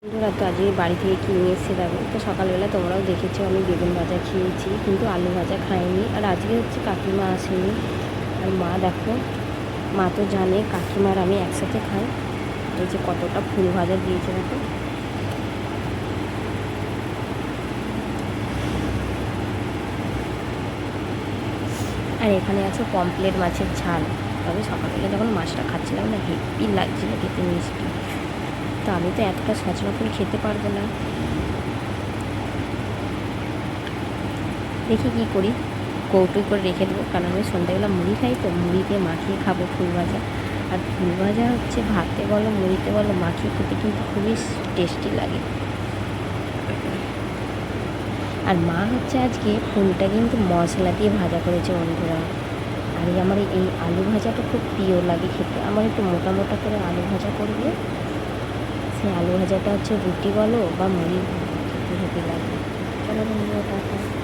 বন্ধুরা, তো আজকে বাড়ি থেকে কিনে এসেছে দেখো। তো সকালবেলা তোমরাও দেখেছো আমি বেগুন ভাজা খেয়েছি, কিন্তু আলু ভাজা খাইনি। আর আজকে হচ্ছে কাকিমা আসেনি। আর মা দেখো, মা তো জানে কাকিমার আমি একসাথে খাই। এই যে কতটা ফুল ভাজা দিয়েছে দেখো। আর এখানে আছে পমপ্লেট মাছের ঝাল। তবে সকালবেলা যখন মাছটা খাচ্ছিলাম না, হেব্বি লাগছিল খেতে, মিষ্টি। তো আমি তো এতটা সচরাচর খেতে পারবো না, দেখি কী করি। কৌটোই করে রেখে দেবো, কারণ আমি সন্ধ্যাবেলা মুড়ি খাই, তো মুড়ি দিয়ে মাখিয়ে খাবো ফুল ভাজা। আর ফুল ভাজা হচ্ছে ভাতে বলো মুড়িতে বলো মাখিয়ে খেতে কিন্তু খুবই টেস্টি লাগে। আর মা হচ্ছে আজকে ফুলটা কিন্তু মশলা দিয়ে ভাজা করেছে বন্ধুরা। আর আমার এই আলু ভাজাটা খুব প্রিয় লাগে খেতে। আমার একটু মোটা মোটা করে আলু ভাজা করবে, সেই আলু ভাজাটা হচ্ছে রুটি বলো বা মুড়ি খেতে হেঁটে লাগে। চলো বন্ধুরা, টাটা।